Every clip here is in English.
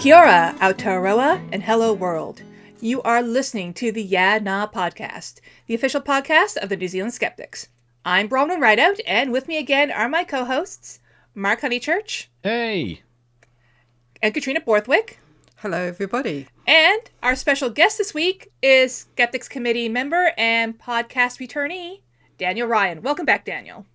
Kia ora, Aotearoa, and hello world. You are listening to the Yeah Nah podcast, the official podcast of the New Zealand Skeptics. I'm Bronwyn Rideout, and with me again are my co-hosts, Mark Honeychurch. Hey! And Katrina Borthwick. Hello, everybody. And our special guest this week is Skeptics Committee member and podcast returnee, Daniel Ryan. Welcome back, Daniel.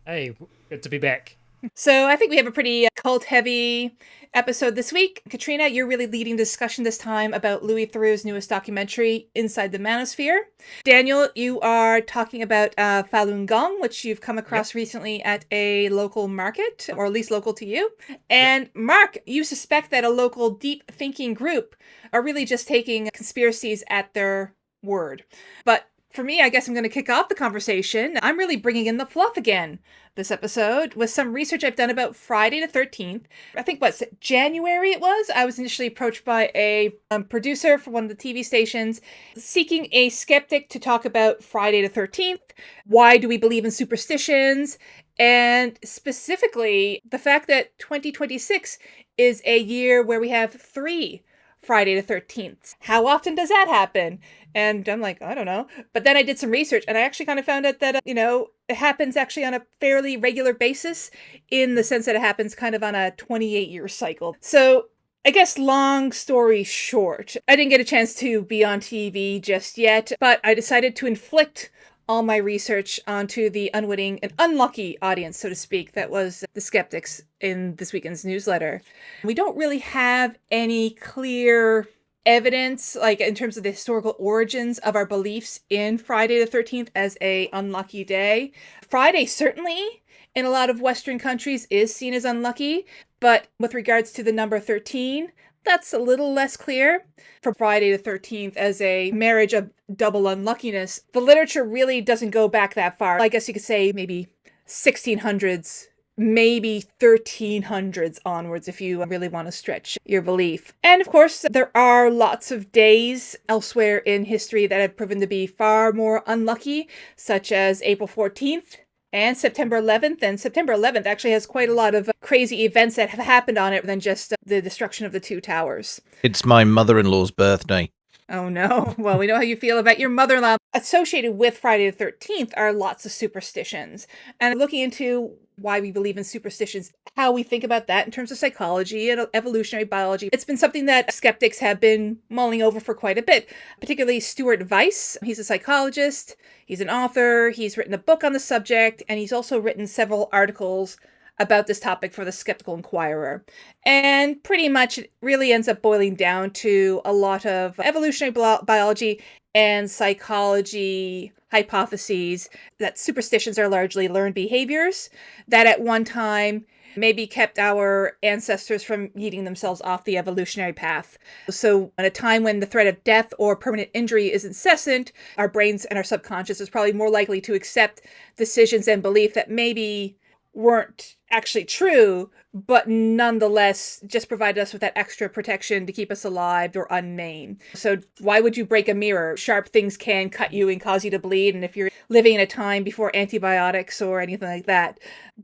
Hey, good to be back. So I think we have a pretty cult-heavy episode this week. Katrina, you're really leading the discussion this time about Louis Theroux's newest documentary, Inside the Manosphere. Daniel, you are talking about Falun Gong, which you've come across recently at a local market, or at least local to you. And Mark, you suspect that a local deep thinking group are really just taking conspiracies at their word. But for me, I guess I'm going to kick off the conversation. I'm really bringing in the fluff again this episode with some research I've done about Friday the 13th. I think, January it was? I was initially approached by a producer for one of the TV stations seeking a skeptic to talk about Friday the 13th. Why do we believe in superstitions? And specifically, the fact that 2026 is a year where we have 3 Friday the 13th. How often does that happen? And I'm like, I don't know. But then I did some research and I actually kind of found out that, it happens actually on a fairly regular basis in the sense that it happens kind of on a 28-year cycle. So I guess long story short, I didn't get a chance to be on TV just yet, but I decided to inflict all my research onto the unwitting and unlucky audience, so to speak, that was the skeptics in this weekend's newsletter. We don't really have any clear evidence, like in terms of the historical origins of our beliefs in Friday the 13th as a unlucky day. Friday certainly in a lot of Western countries is seen as unlucky, but with regards to the number 13, that's a little less clear. For Friday the 13th as a marriage of double unluckiness, the literature really doesn't go back that far. I guess you could say maybe 1600s, maybe 1300s onwards if you really want to stretch your belief. And of course, there are lots of days elsewhere in history that have proven to be far more unlucky, such as April 14th. And September 11th, and September 11th actually has quite a lot of crazy events that have happened on it than just the destruction of the 2 towers. It's my mother-in-law's birthday. Oh no. Well, we know how you feel about your mother-in-law. Associated with Friday the 13th are lots of superstitions. And looking into why we believe in superstitions, how we think about that in terms of psychology and evolutionary biology. It's been something that skeptics have been mulling over for quite a bit, particularly Stuart Weiss. He's a psychologist, he's an author, he's written a book on the subject, and he's also written several articles about this topic for the Skeptical Inquirer. And pretty much it really ends up boiling down to a lot of evolutionary biology and psychology hypotheses that superstitions are largely learned behaviors that at one time maybe kept our ancestors from yeeting themselves off the evolutionary path. So at a time when the threat of death or permanent injury is incessant, our brains and our subconscious is probably more likely to accept decisions and belief that maybe weren't actually true, but nonetheless just provided us with that extra protection to keep us alive or unmaimed. So why would you break a mirror? Sharp things can cut you and cause you to bleed. And if you're living in a time before antibiotics or anything like that,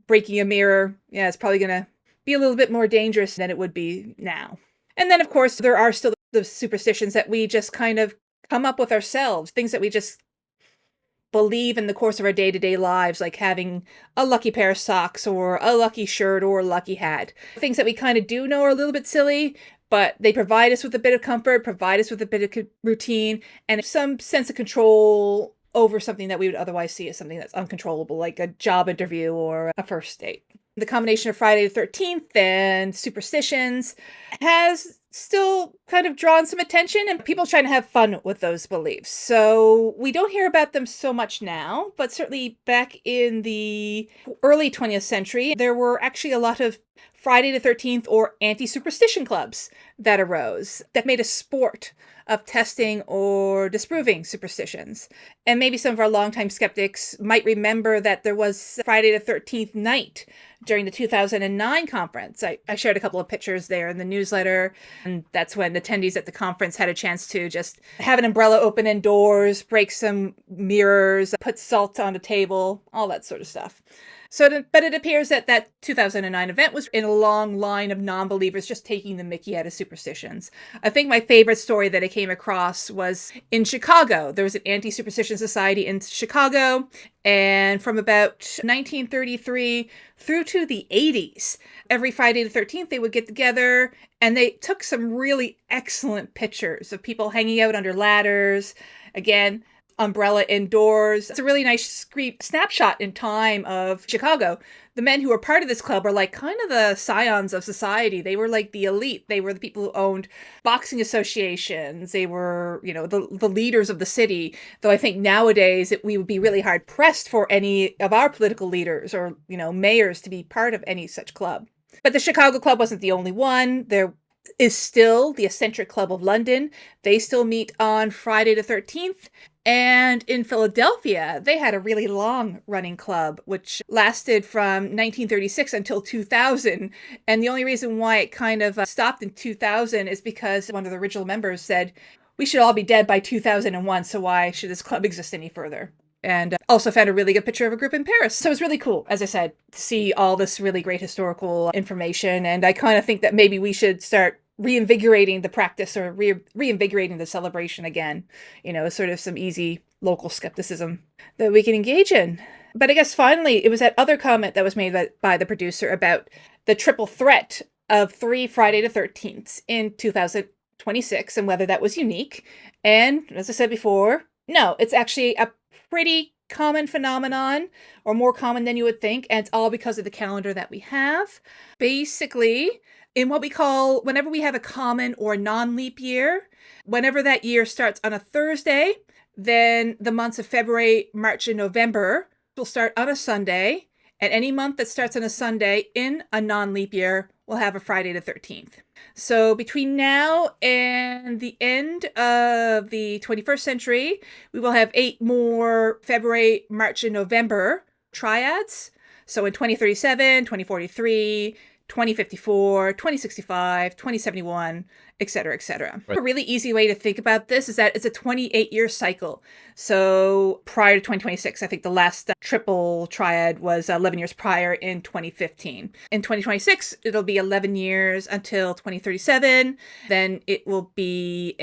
breaking a mirror, it's probably going to be a little bit more dangerous than it would be now. And then, of course, there are still the superstitions that we just kind of come up with ourselves, things that we just believe in the course of our day-to-day lives, like having a lucky pair of socks or a lucky shirt or a lucky hat. Things that we kind of do know are a little bit silly, but they provide us with a bit of comfort, provide us with a bit of routine, and some sense of control over something that we would otherwise see as something that's uncontrollable, like a job interview or a first date. The combination of Friday the 13th and superstitions has still kind of drawn some attention, and people trying to have fun with those beliefs. So we don't hear about them so much now, but certainly back in the early 20th century, there were actually a lot of Friday the 13th or anti-superstition clubs that arose that made a sport of testing or disproving superstitions. And maybe some of our longtime skeptics might remember that there was Friday the 13th night during the 2009 conference. I shared a couple of pictures there in the newsletter, and that's when attendees at the conference had a chance to just have an umbrella open indoors, break some mirrors, put salt on a table, all that sort of stuff. But it appears that 2009 event was in a long line of non-believers just taking the mickey out of superstitions. I think my favorite story that I came across was in Chicago. There was an anti-superstition society in Chicago, and from about 1933 through to the 80s, every Friday the 13th, they would get together and they took some really excellent pictures of people hanging out under ladders. Again, umbrella indoors. It's a really nice snapshot in time of Chicago. The men who were part of this club are like kind of the scions of society. They were like the elite. They were the people who owned boxing associations. They were, the leaders of the city. Though I think nowadays we would be really hard pressed for any of our political leaders or, mayors to be part of any such club. But the Chicago Club wasn't the only one. There is still the Eccentric Club of London. They still meet on Friday the 13th. And in Philadelphia, they had a really long-running club, which lasted from 1936 until 2000. And the only reason why it kind of stopped in 2000 is because one of the original members said, we should all be dead by 2001, so why should this club exist any further? And also found a really good picture of a group in Paris. So it was really cool, as I said, to see all this really great historical information. And I kind of think that maybe we should start reinvigorating the practice or reinvigorating the celebration again, sort of some easy local skepticism that we can engage in. But I guess finally, it was that other comment that was made by the producer about the triple threat of 3 Friday the 13th in 2026 and whether that was unique. And as I said before, no, it's actually a pretty common phenomenon, or more common than you would think, and it's all because of the calendar that we have. Basically, in what we call, whenever we have a common or non-leap year, whenever that year starts on a Thursday, then the months of February, March, and November will start on a Sunday, and any month that starts on a Sunday in a non-leap year will have a Friday the 13th. So between now and the end of the 21st century, we will have 8 more February, March, and November triads. So in 2037, 2043, 2054, 2065, 2071, etc., etc. Right. A really easy way to think about this is that it's a 28-year cycle. So prior to 2026, I think the last triple triad was 11 years prior in 2015. In 2026, it'll be 11 years until 2037. Then it will be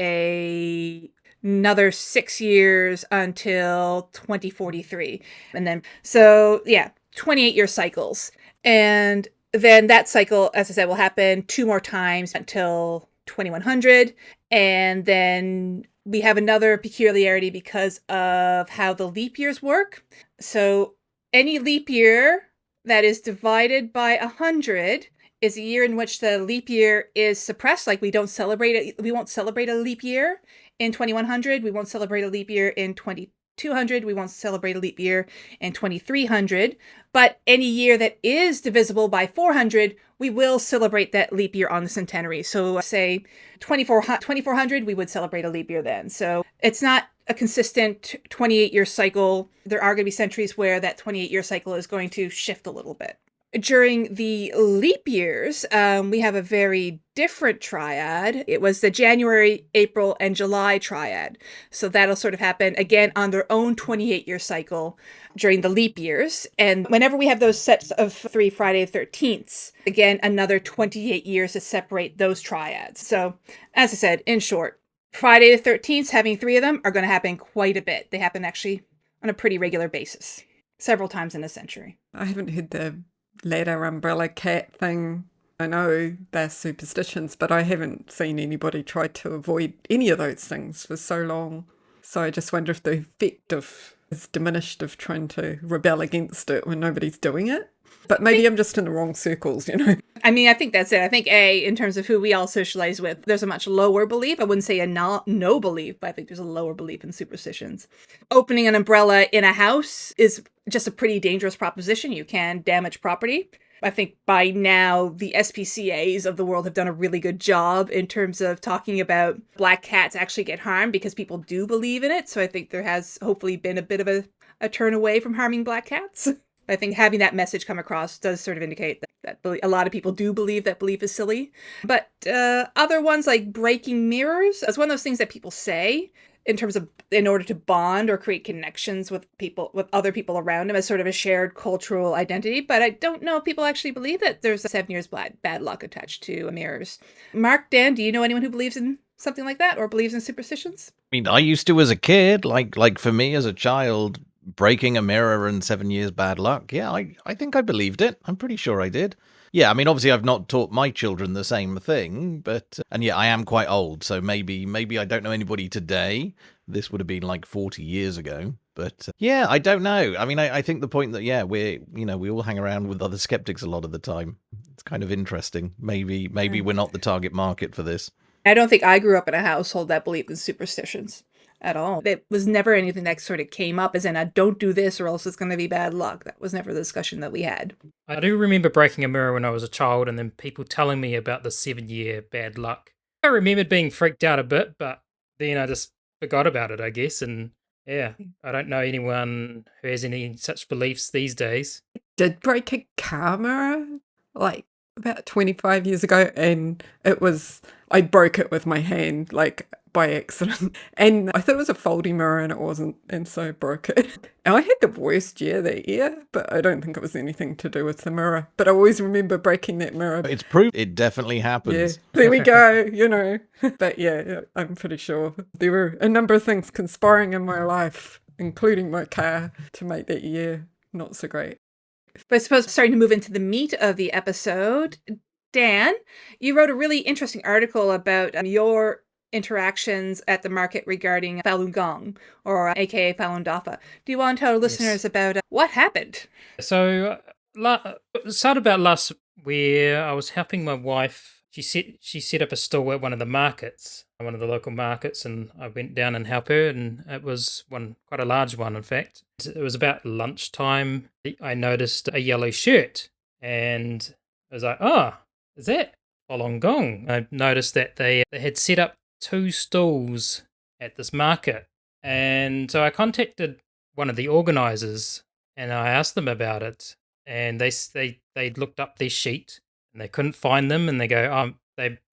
another 6 years until 2043. And then, 28-year cycles. And then that cycle, as I said, will happen 2 more times until 2100. And then we have another peculiarity because of how the leap years work. So any leap year that is divided by 100 is a year in which the leap year is suppressed. Like we won't celebrate a leap year in 2100. We won't celebrate a leap year in 2200. We won't celebrate a leap year in 2300. But any year that is divisible by 400, we will celebrate that leap year on the centenary. So say 2400, we would celebrate a leap year then. So it's not a consistent 28-year cycle. There are going to be centuries where that 28-year cycle is going to shift a little bit. During the leap years, we have a very different triad. It was the January, April, and July triad. So that'll sort of happen again on their own 28-year cycle during the leap years. And whenever we have those sets of 3 Friday the 13th, again, another 28 years to separate those triads. So as I said, in short, Friday the 13th, having 3 of them are going to happen quite a bit. They happen actually on a pretty regular basis, several times in a century. I haven't heard the ladder, umbrella, cat thing. I know they're superstitions, but I haven't seen anybody try to avoid any of those things for so long. So I just wonder if the effect is diminished of trying to rebel against it when nobody's doing it. But maybe I'm just in the wrong circles, I mean, I think that's it. I think in terms of who we all socialize with, there's a much lower belief. I wouldn't say a no belief, but I think there's a lower belief in superstitions. Opening an umbrella in a house is just a pretty dangerous proposition. You can damage property. I think by now the SPCAs of the world have done a really good job in terms of talking about black cats actually get harmed because people do believe in it. So I think there has hopefully been a bit of a turn away from harming black cats. I think having that message come across does sort of indicate that a lot of people do believe that belief is silly. But other ones like breaking mirrors is one of those things that people say. in terms of in order to bond or create connections with people, with other people around him, as sort of a shared cultural identity. But I don't know if people actually believe that there's a 7 years bad luck attached to mirrors. Mark, Dan, do you know anyone who believes in something like that or believes in superstitions? I mean, I used to as a kid, like for me as a child, breaking a mirror and 7 years bad luck. Yeah, I think I believed it. I'm pretty sure I did. Yeah, I mean, obviously I've not taught my children the same thing, but and yeah, I am quite old, so maybe I don't know anybody today. This would have been like 40 years ago. But yeah, I don't know. I mean, I think the point that, yeah, we all hang around with other skeptics a lot of the time. It's kind of interesting. Maybe we're not the target market for this. I don't think I grew up in a household that believed in superstitions at all. It was never anything that sort of came up as in, don't do this or else it's going to be bad luck. That was never the discussion that we had. I do remember breaking a mirror when I was a child and then people telling me about the 7 year bad luck. I remembered being freaked out a bit, but then I just forgot about it, I guess. And yeah, I don't know anyone who has any such beliefs these days. Did break a car mirror like about 25 years ago, and I broke it with my hand, like by accident. And I thought it was a folding mirror and it wasn't, and so I broke it. And I had the worst year that year, but I don't think it was anything to do with the mirror. But I always remember breaking that mirror. It's proof it definitely Yeah, happens. there we go, But yeah, I'm pretty sure there were a number of things conspiring in my life, including my car, to make that year not so great. But I suppose starting to move into the meat of the episode, Dan, you wrote a really interesting article about your interactions at the market regarding Falun Gong, or aka Falun Dafa. Do you want to tell our listeners about what happened? So, it started about last where I was helping my wife. She set up a stall at one of the markets, one of the local markets, and I went down and helped her, and it was quite a large one, in fact. It was about lunchtime. I noticed a yellow shirt, and I was like, "Oh, is that Falun Gong?" I noticed that they had set up 2 stalls at this market, and so I contacted one of the organisers, and I asked them about it, and they looked up their sheet and they couldn't find them, and they go, "Oh,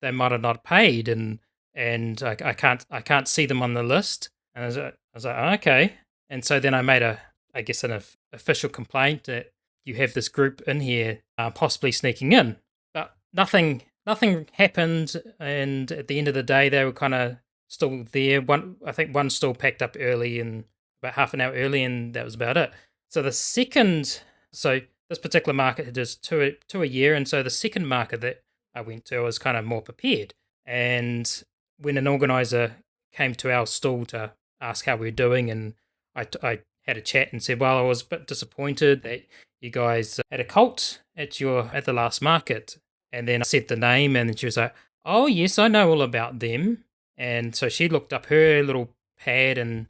they might have not paid," and I can't see them on the list, and I was like, "Oh, okay," and so then I made an official complaint that you have this group in here possibly sneaking in, but nothing happened, and at the end of the day they were kind of still there. I think one stall packed up early, and about half an hour early, and that was about it. So this particular market does two a year, and so the second market that I went to, I was kind of more prepared. And when an organizer came to our stall to ask how we were doing, and I had a chat and said, well, I was a bit disappointed that you guys had a cult at the last market. And then I said the name, and she was like, oh, yes, I know all about them. And so she looked up her little pad and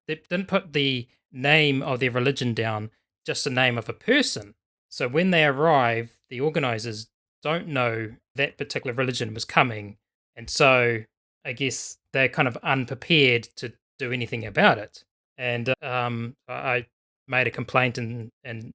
didn't put the name of their religion down, just the name of a person. So when they arrive, the organizers don't know that particular religion was coming. And so I guess they're kind of unprepared to do anything about it. And I made a complaint and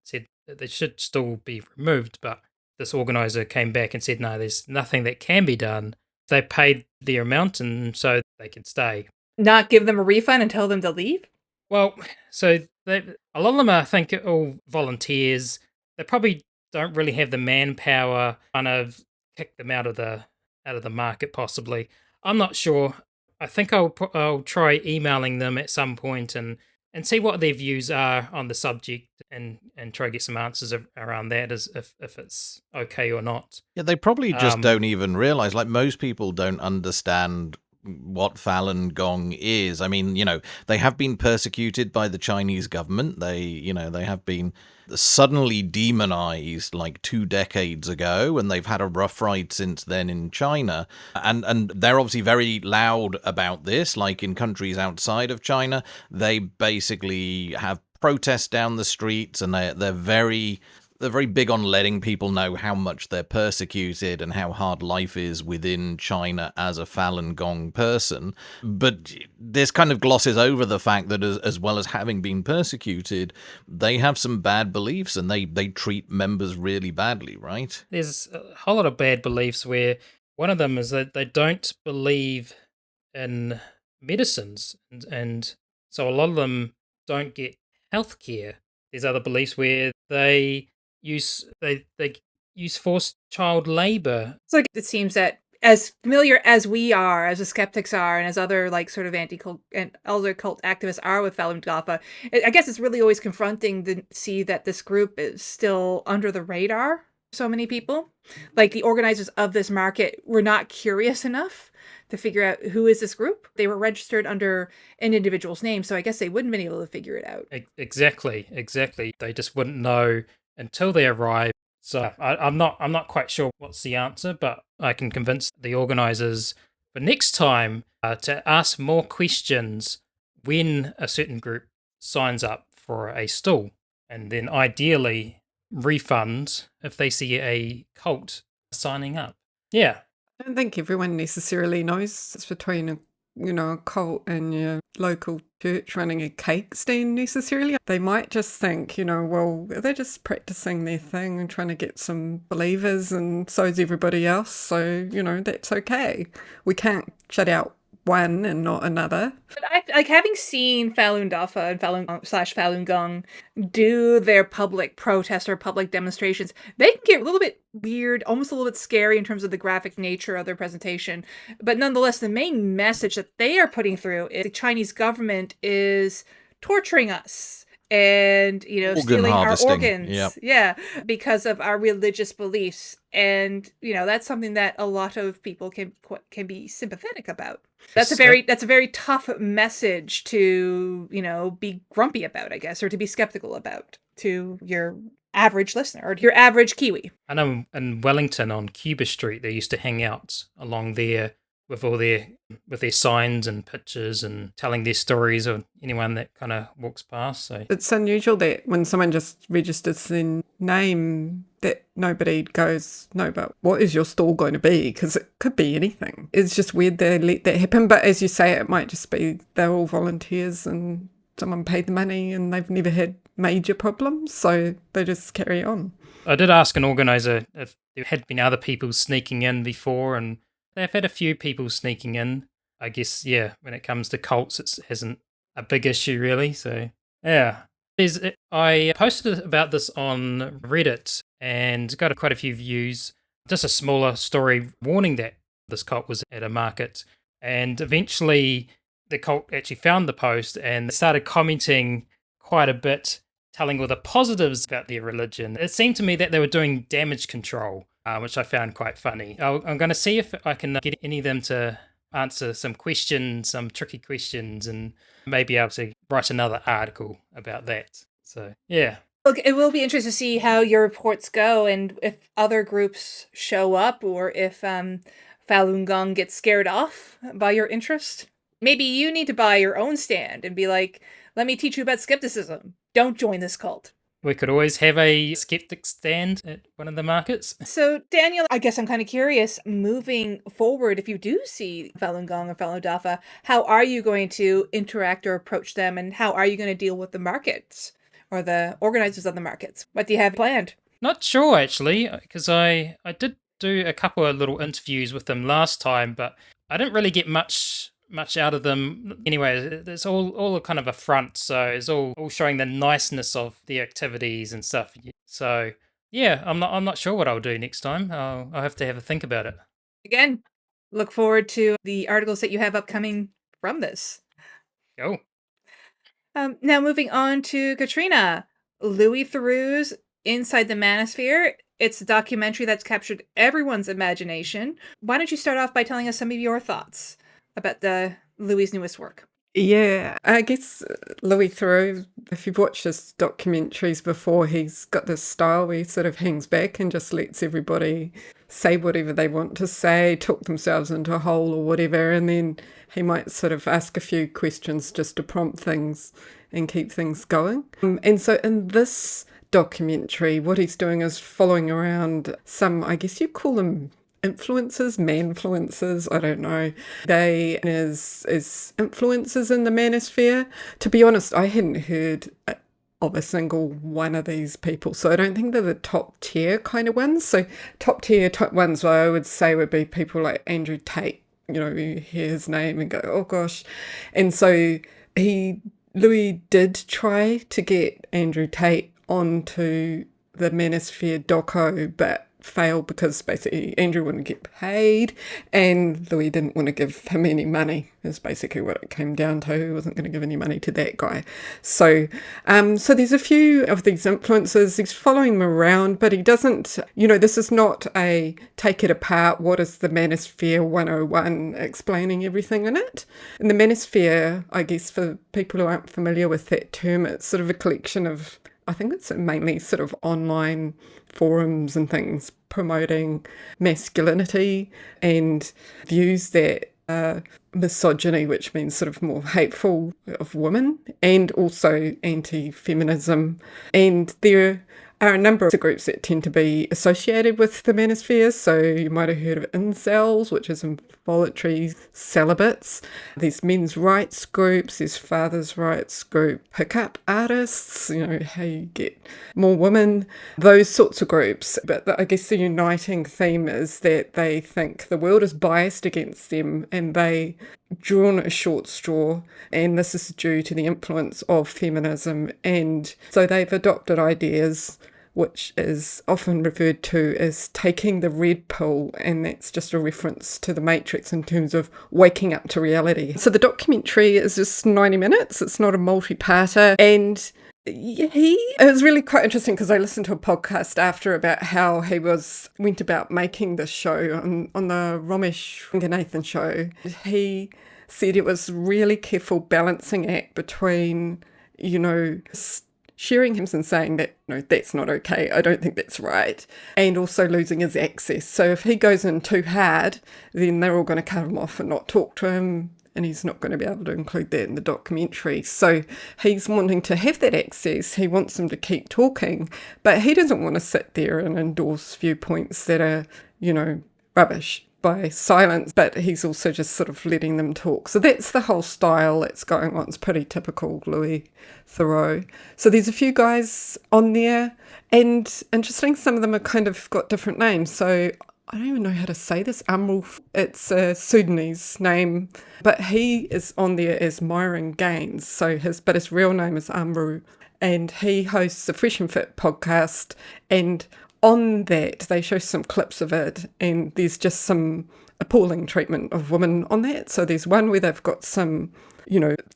said that they should still be removed. But this organizer came back and said, no, there's nothing that can be done. They paid their amount, and so they can stay. Not give them a refund and tell them to leave? Well, so a lot of them are, I think, all volunteers. They probably don't really have the manpower, kind of kick them out of the market, possibly. I'm not sure. I think I'll try emailing them at some point and see what their views are on the subject, and try to get some answers around that, as if it's okay or not. Yeah, they probably just don't even realize, like, most people don't understand what Falun Gong is. I mean, they have been persecuted by the Chinese government. They have been suddenly demonized like 2 decades ago, and they've had a rough ride since then in China. And they're obviously very loud about this. Like in countries outside of China, they basically have protests down the streets, and they're very big on letting people know how much they're persecuted and how hard life is within China as a Falun Gong person. But this kind of glosses over the fact that as well as having been persecuted, they have some bad beliefs, and they treat members really badly, right? There's a whole lot of bad beliefs, where one of them is that they don't believe in medicines, and so a lot of them don't get healthcare. There's other beliefs where they they use forced child labor. So it seems that as familiar as we are, as the skeptics are, and as other like sort of anti-cult and elder cult activists are with Falun Gong, I guess it's really always confronting to see that this group is still under the radar. So many people, like the organizers of this market, were not curious enough to figure out who is this group. They were registered under an individual's name, so I guess they wouldn't have been able to figure it out. Exactly. They just wouldn't know until they arrive. So I'm not quite sure what's the answer, but I can convince the organizers for next time to ask more questions when a certain group signs up for a stall, and then ideally refund if they see a cult signing up. Yeah. I don't think everyone necessarily knows it's between a cult and your local church running a cake stand necessarily. They might just think, well, they're just practicing their thing and trying to get some believers, and so is everybody else. So, that's okay. We can't shut out one and not another. But having seen Falun Dafa and Falun Gong do their public protest or public demonstrations, they can get a little bit weird, almost a little bit scary in terms of the graphic nature of their presentation. But nonetheless, the main message that they are putting through is the Chinese government is torturing us and stealing our organs. Yep. Yeah, because of our religious beliefs. And that's something that a lot of people can be sympathetic about. That's a very tough message to be grumpy about, I guess, or to be skeptical about to your average listener or to your average Kiwi. I know in Wellington on Cuba Street they used to hang out along there with their signs and pictures and telling their stories of anyone that kind of walks past. So it's unusual that when someone just registers their name that nobody goes, no, but what is your stall going to be? Because it could be anything. It's just weird they let that happen. But as you say, it might just be they're all volunteers and someone paid the money and they've never had major problems, so they just carry on. I did ask an organizer if there had been other people sneaking in before, and they've had a few people sneaking in. I guess, yeah, when it comes to cults, it isn't a big issue really. So, yeah. I posted about this on Reddit and got quite a few views. Just a smaller story warning that this cult was at a market. And eventually the cult actually found the post and started commenting quite a bit, telling all the positives about their religion. It seemed to me that they were doing damage control, which I found quite funny. I'm going to see if I can get any of them to answer some questions, some tricky questions, and maybe able to write another article about that. So, yeah. Look, it will be interesting to see how your reports go and if other groups show up or if Falun Gong gets scared off by your interest. Maybe you need to buy your own stand and be like, let me teach you about skepticism. Don't join this cult. We could always have a skeptic stand at one of the markets. So, Daniel, I guess I'm kind of curious, moving forward, if you do see Falun Gong or Falun Dafa, how are you going to interact or approach them, and how are you going to deal with the markets or the organizers of the markets? What do you have planned? Not sure, actually, because I did do a couple of little interviews with them last time, but I didn't really get much out of them. Anyway, it's all a kind of a front, so it's all showing the niceness of the activities and stuff. So yeah, I'm not sure what I'll do next time. I'll have to have a think about it. Again, look forward to the articles that you have upcoming from this. Cool. Now moving on to Katrina, Louis Theroux's Inside the Manosphere. It's a documentary that's captured everyone's imagination. Why don't you start off by telling us some of your thoughts about the Louis' newest work? Yeah, I guess Louis Theroux, if you've watched his documentaries before, he's got this style where he sort of hangs back and just lets everybody say whatever they want to say, talk themselves into a hole or whatever, and then he might sort of ask a few questions just to prompt things and keep things going. And so in this documentary, what he's doing is following around some, I guess you call them influencers, manfluencers, I don't know. They as influencers in the manosphere. To be honest, I hadn't heard of a single one of these people, so I don't think they're the top tier kind of ones. So top tier ones I would say would be people like Andrew Tate you hear his name and go, oh gosh. And so Louis did try to get Andrew Tate onto the Manosphere doco, but failed because basically Andrew wouldn't get paid and Louis didn't want to give him any money, is basically what it came down to. He wasn't going to give any money to that guy. So there's a few of these influences. He's following him around, but he doesn't, this is not a take it apart, what is the Manosphere 101, explaining everything in it. And the Manosphere, I guess for people who aren't familiar with that term, it's sort of a collection of, I think it's mainly sort of online forums and things promoting masculinity and views that misogyny, which means sort of more hateful of women, and also anti-feminism. And there are a number of groups that tend to be associated with the Manosphere. So you might have heard of incels, which is involuntary celibates. There's men's rights groups, there's fathers' rights group, pickup artists, how you get more women, those sorts of groups. But I guess the uniting theme is that they think the world is biased against them and they drawn a short straw, and this is due to the influence of feminism. And so they've adopted ideas which is often referred to as taking the red pill, and that's just a reference to the Matrix in terms of waking up to reality. So the documentary is just 90 minutes, it's not a multi-parter, and it was really quite interesting because I listened to a podcast after about how he went about making this show on the Ramesh Ranganathan show. He said it was really careful balancing act between, sharing him and saying that, no, that's not okay, I don't think that's right, and also losing his access. So if he goes in too hard, then they're all going to cut him off and not talk to him, and he's not going to be able to include that in the documentary. So he's wanting to have that access, he wants them to keep talking, but he doesn't want to sit there and endorse viewpoints that are, rubbish by silence, but he's also just sort of letting them talk. So that's the whole style that's going on. It's pretty typical Louis Theroux. So there's a few guys on there, and interesting, some of them are kind of got different names. So I don't even know how to say this. Amrul, it's a Sudanese name, but he is on there as Myron Gaines. So his real name is Amrul, and he hosts the Fresh and Fit podcast, and on that, they show some clips of it, and there's just some appalling treatment of women on that. So there's one where they've got some,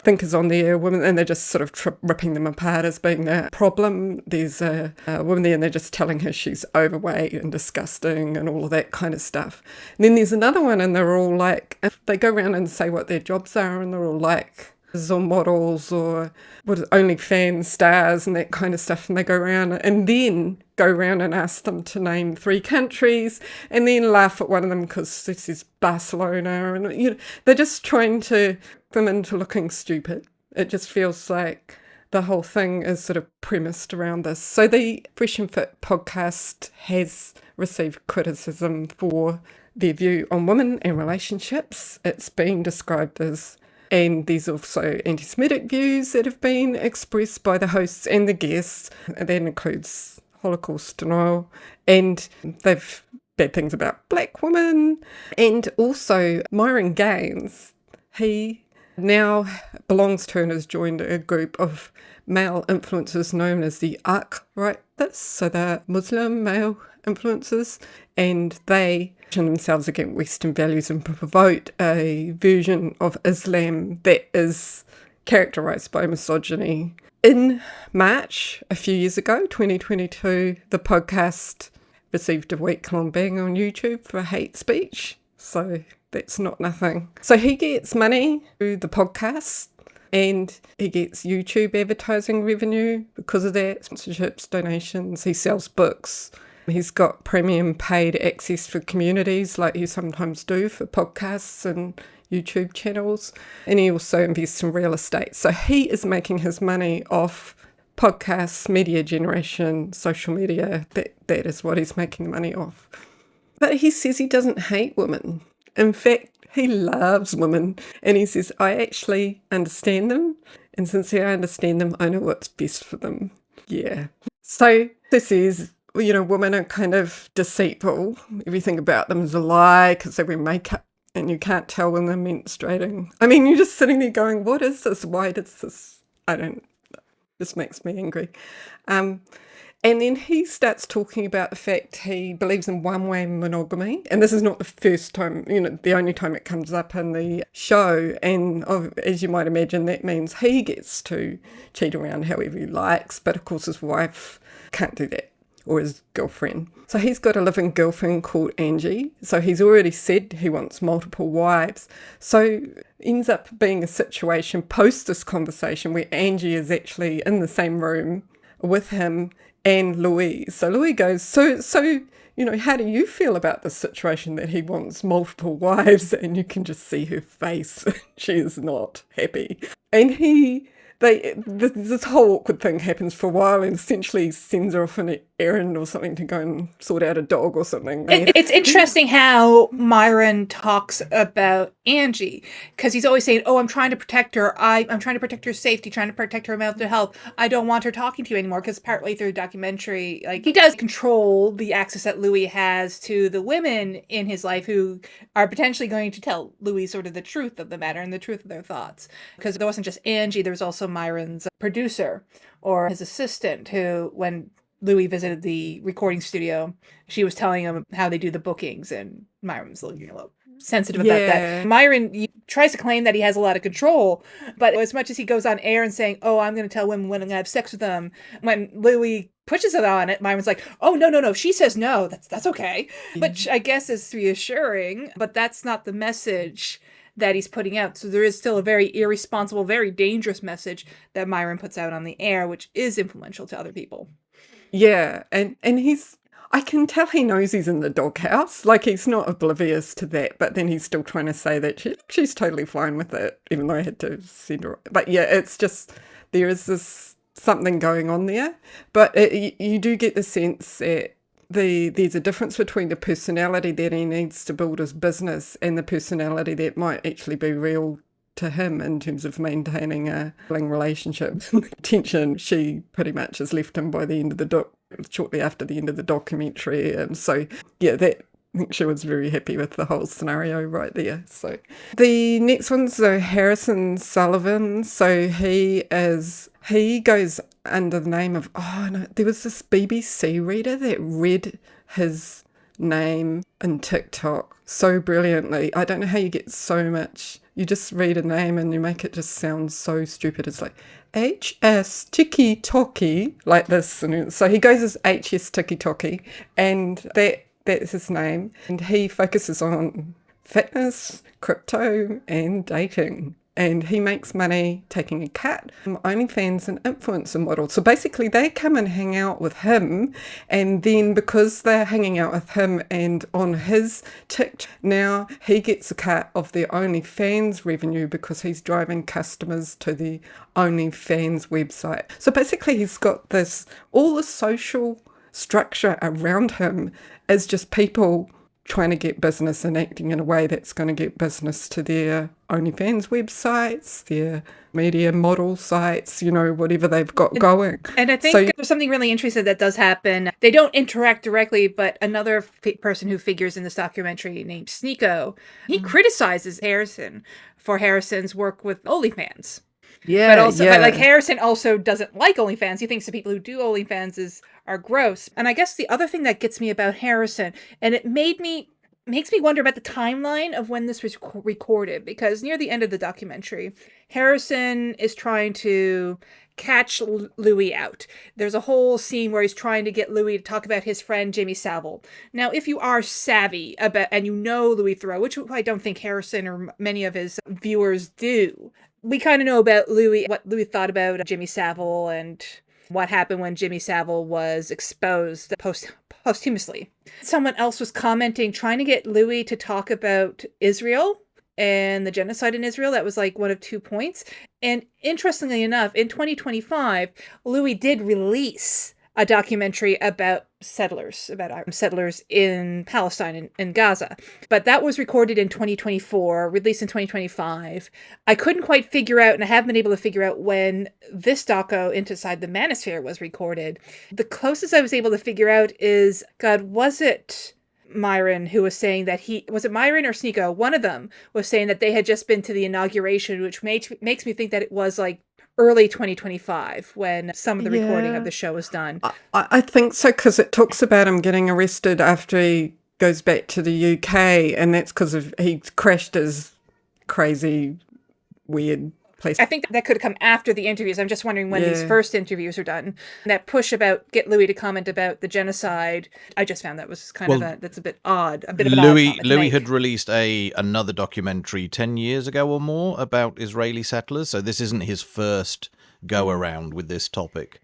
thinkers on there, women, and they're just sort of ripping them apart as being the problem. There's a woman there, and they're just telling her she's overweight and disgusting and all of that kind of stuff. And then there's another one, and they're all like, if they go around and say what their jobs are, and they're all like, or models or OnlyFans stars and that kind of stuff, and they go around and ask them to name 3 countries, and then laugh at one of them because this is Barcelona, and they're just trying to them into looking stupid. It just feels like the whole thing is sort of premised around this. So the Fresh and Fit podcast has received criticism for their view on women and relationships. It's been described as, and there's also anti-Semitic views that have been expressed by the hosts and the guests. That includes Holocaust denial, and they've bad things about black women. And also Myron Gaines, he now belongs to and has joined a group of male influencers known as the Arc-Rightists, so they're Muslim male influencers, and they position themselves against Western values and promote a version of Islam that is characterised by misogyny. In March, a few years ago, 2022, the podcast received a week-long ban on YouTube for hate speech, so that's not nothing. So he gets money through the podcast, and he gets YouTube advertising revenue because of that, sponsorships, donations. He sells books. He's got premium paid access for communities like you sometimes do for podcasts and YouTube channels. And he also invests in real estate. So he is making his money off podcasts, media generation, social media. That is what he's making money off. But he says he doesn't hate women. In fact, he loves women, and he says, I actually understand them, and since I understand them, I know what's best for them. Yeah. So this is, women are kind of deceitful. Everything about them is a lie because they wear makeup and you can't tell when they're menstruating. I mean, you're just sitting there going, what is this? Why does this? This makes me angry. And then he starts talking about the fact he believes in one-way monogamy. And this is not the first time, the only time it comes up in the show. And as you might imagine, that means he gets to cheat around however he likes. But of course, his wife can't do that, or his girlfriend. So he's got a living girlfriend called Angie. So he's already said he wants multiple wives. So ends up being a situation post this conversation where Angie is actually in the same room with him and Louis. So Louis goes, so how do you feel about this situation that he wants multiple wives? And you can just see her face. She is not happy. And this whole awkward thing happens for a while, and essentially sends her off on an errand or something to go and sort out a dog or something. It's interesting how Myron talks about Angie, because he's always saying, I'm trying to protect her. I'm trying to protect her safety, trying to protect her mental health. I don't want her talking to you anymore, because partway through the documentary, he does control the access that Louis has to the women in his life who are potentially going to tell Louis sort of the truth of the matter and the truth of their thoughts. Because there wasn't just Angie, there was also Myron's producer or his assistant who, when Louis visited the recording studio, she was telling him how they do the bookings, and Myron was looking a little sensitive about that. Myron tries to claim that he has a lot of control, but as much as he goes on air and saying, I'm going to tell women when I'm going to have sex with them, when Louis pushes it on it, Myron's like, no, she says no, that's okay. Which I guess is reassuring, but that's not the message that he's putting out. So there is still a very irresponsible, very dangerous message that Myron puts out on the air, which is influential to other people. Yeah, and I can tell he knows he's in the doghouse. He's not oblivious to that, but then he's still trying to say that she's totally fine with it, even though I had to send her. But yeah, it's just, there is this something going on there. But you do get the sense that there's a difference between the personality that he needs to build his business and the personality that might actually be real to him in terms of maintaining a relationship. Tension, she pretty much has left him by the end of the shortly after the end of the documentary. And so, yeah, I think she was very happy with the whole scenario right there. So the next one's Harrison Sullivan. So he goes under the name of, there was this BBC reader that read his name in TikTok so brilliantly. I don't know how you get so much. You just read a name and you make it just sound so stupid. It's like HS Tiki Toki, like this. And so he goes as HS Tiki Toki, and that's his name. And he focuses on fitness, crypto, and dating. And he makes money taking a cut from OnlyFans and influencer models. So basically they come and hang out with him, and then because they're hanging out with him and on his TikTok, now he gets a cut of their OnlyFans revenue because he's driving customers to the OnlyFans website. So basically he's got all the social structure around him is just people trying to get business and acting in a way that's going to get business to their OnlyFans websites, their media model sites, whatever they've got going. And I think there's something really interesting that does happen. They don't interact directly, but another person who figures in this documentary named Sneeko, he criticizes Harrison for Harrison's work with OnlyFans. Yeah, but Harrison also doesn't like OnlyFans. He thinks the people who do OnlyFans are gross. And I guess the other thing that gets me about Harrison, and it makes me wonder about the timeline of when this was recorded, because near the end of the documentary, Harrison is trying to catch Louis out. There's a whole scene where he's trying to get Louis to talk about his friend Jimmy Savile. Now, if you are savvy about, and you know Louis Theroux, which I don't think Harrison or many of his viewers do, we kind of know about Louis, what Louis thought about Jimmy Savile and what happened when Jimmy Savile was exposed posthumously. Someone else was commenting, trying to get Louis to talk about Israel and the genocide in Israel. That was one of 2 points. And interestingly enough, in 2025, Louis did release a documentary about settlers in Palestine and Gaza. But that was recorded in 2024, released in 2025. I couldn't quite figure out, and I haven't been able to figure out when this doco Inside the Manosphere was recorded. The closest I was able to figure out is, was it Myron, who was saying that was it Myron or Sneeko? One of them was saying that they had just been to the inauguration, which makes me think that it was like early 2025 when some of the recording of the show was done. I think so, because it talks about him getting arrested after he goes back to the UK, and that's because he crashed his crazy, weird place. I think that could come after the interviews. I'm just wondering when these first interviews are done. And that push about get Louis to comment about the genocide, I just found that was that's a bit odd. A bit of an odd comment Louis had released another documentary 10 years ago or more about Israeli settlers, so this isn't his first go around with this topic.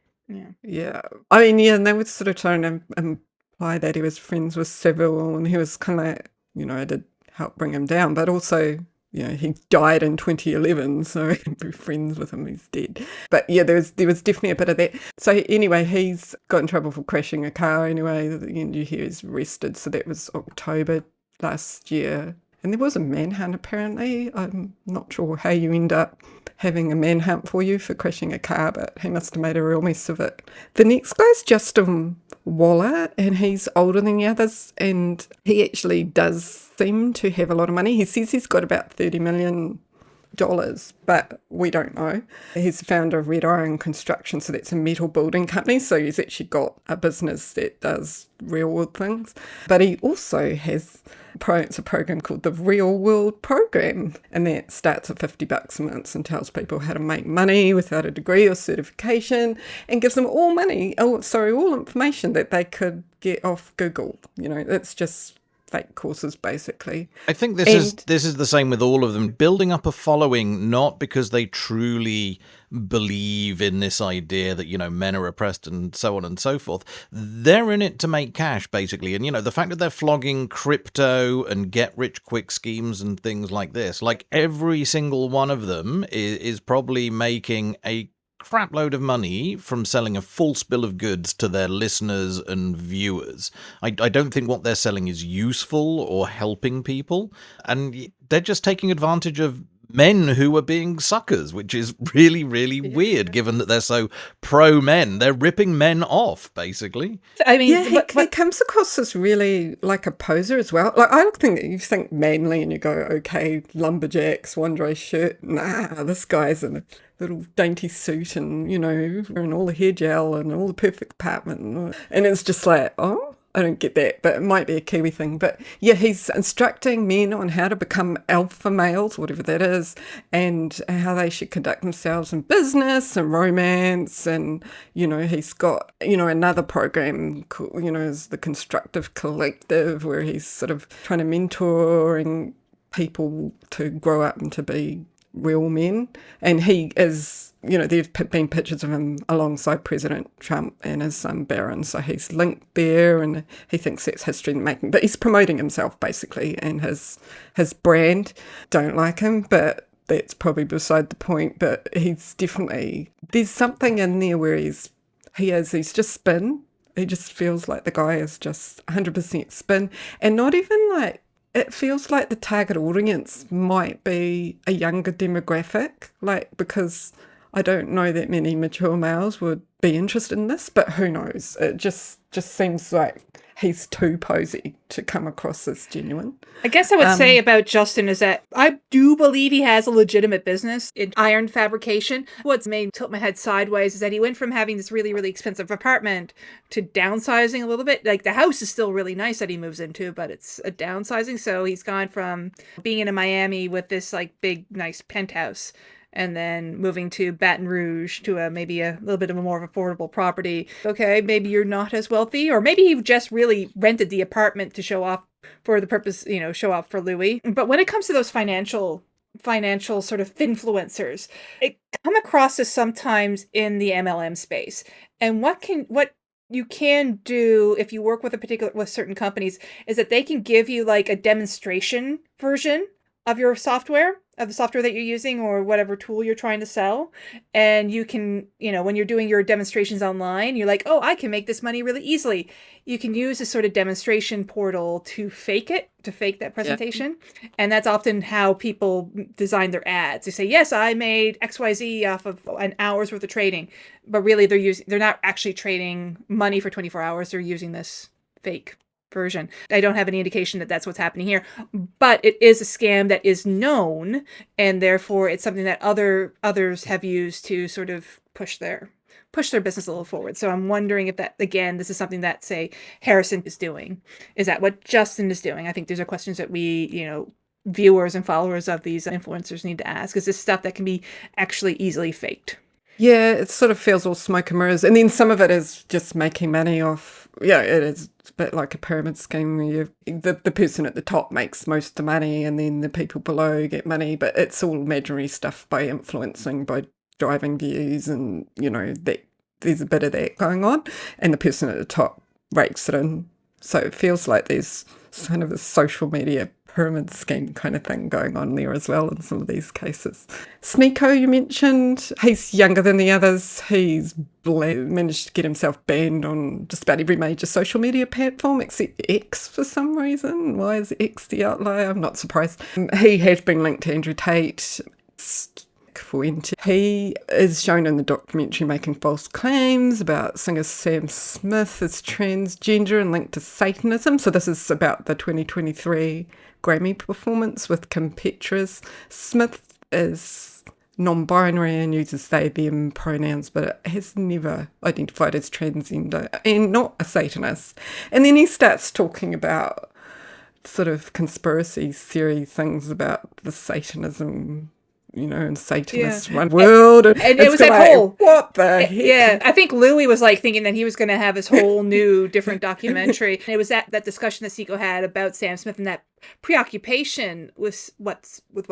Yeah. I mean, and they were sort of trying to imply that he was friends with Seville, and he was kind of like, I did help bring him down, but also, he died in 2011, so I can be friends with him, he's dead. But yeah, there was definitely a bit of that. So anyway, he's got in trouble for crashing a car anyway. You hear he's arrested, so that was October last year. And there was a manhunt apparently. I'm not sure how you end up having a manhunt for you for crashing a car, but he must have made a real mess of it. The next guy's Justin Waller, and he's older than the others, and he actually does seem to have a lot of money. He says he's got about $30 million, but we don't know. He's the founder of Red Iron Construction, so that's a metal building company, so he's actually got a business that does real world things. But he also has a program called the Real World Program, and that starts at $50 a month and tells people how to make money without a degree or certification, and gives them all information that they could get off Google. It's just fake courses basically. I think this is the same with all of them, building up a following not because they truly believe in this idea that men are oppressed and so on and so forth. They're in it to make cash basically, and the fact that they're flogging crypto and get rich quick schemes and things like this, like every single one of them is probably making a crap load of money from selling a false bill of goods to their listeners and viewers. I don't think what they're selling is useful or helping people, and they're just taking advantage of men who are being suckers, which is really, really weird given that they're so pro-men. They're ripping men off, basically. I mean, he comes across as really like a poser as well. Like, I don't think that you think manly and you go, okay, lumberjacks, one-dress shirt. Nah, this guy's in a little dainty suit and, wearing all the hair gel and all the perfect apartment. And it's just like, oh, I don't get that, but it might be a Kiwi thing. But yeah, he's instructing men on how to become alpha males, whatever that is, and how they should conduct themselves in business and romance. And, he's got, another program, is the Constructive Collective, where he's sort of trying to mentoring people to grow up and to be real men. And he is, there've been pictures of him alongside President Trump and his son Barron, so he's linked there, and he thinks that's history making, but he's promoting himself basically and his brand. Don't like him, but that's probably beside the point. But he's definitely, there's something in there where he's just spin. He just feels like the guy is just 100% spin, and not even like, it feels like the target audience might be a younger demographic, because I don't know that many mature males would be interested in this, but who knows? It just seems like he's too posy to come across as genuine. I guess I would say about Justin is that I do believe he has a legitimate business in iron fabrication. What's made me tilt my head sideways is that he went from having this really, really expensive apartment to downsizing a little bit. Like, the house is still really nice that he moves into, but it's a downsizing. So he's gone from being in Miami with this like big, nice penthouse, and then moving to Baton Rouge to maybe a little bit of a more affordable property. Okay, maybe you're not as wealthy, or maybe he just really rented the apartment to show off for the purpose, show off for Louis. But when it comes to those financial sort of influencers, it come across as sometimes in the MLM space. And what you can do if you work with certain companies is that they can give you like a demonstration version of your software, of the software that you're using or whatever tool you're trying to sell. And you can, when you're doing your demonstrations online, you're like, oh, I can make this money really easily. You can use this sort of demonstration portal to fake that presentation. Yeah. And that's often how people design their ads. They say, yes, I made XYZ off of an hour's worth of trading, but really they're not actually trading money for 24 hours. They're using this fake version. I don't have any indication that that's what's happening here, but it is a scam that is known, and therefore it's something that others have used to sort of push their business a little forward. So I'm wondering if that, again, this is something that, say, Harrison is doing. Is that what Justin is doing? I think these are questions that we, viewers and followers of these influencers need to ask. Is this stuff that can be actually easily faked? Yeah, it sort of feels all smoke and mirrors. And then some of it is just making money off, it is a bit like a pyramid scheme where the person at the top makes most of the money and then the people below get money. But it's all imaginary stuff by influencing, by driving views, and, that there's a bit of that going on. And the person at the top rakes it in. So it feels like there's kind of a social media pyramid scheme kind of thing going on there as well in some of these cases. Sneeko, you mentioned, he's younger than the others. He's managed to get himself banned on just about every major social media platform except X for some reason. Why is X the outlier? I'm not surprised. He has been linked to Andrew Tate. He is shown in the documentary making false claims about singer Sam Smith as transgender and linked to Satanism. So this is about the 2023 Grammy performance with Kim Petras. Smith is non-binary and uses they, them pronouns, but has never identified as transgender and not a Satanist. And then he starts talking about sort of conspiracy theory things about the Satanism, and Satanists run world. And it was that whole, what the heck? Yeah, I think Louis was like thinking that he was going to have this whole new different documentary. And it was that discussion that Sneeko had about Sam Smith and that preoccupation with what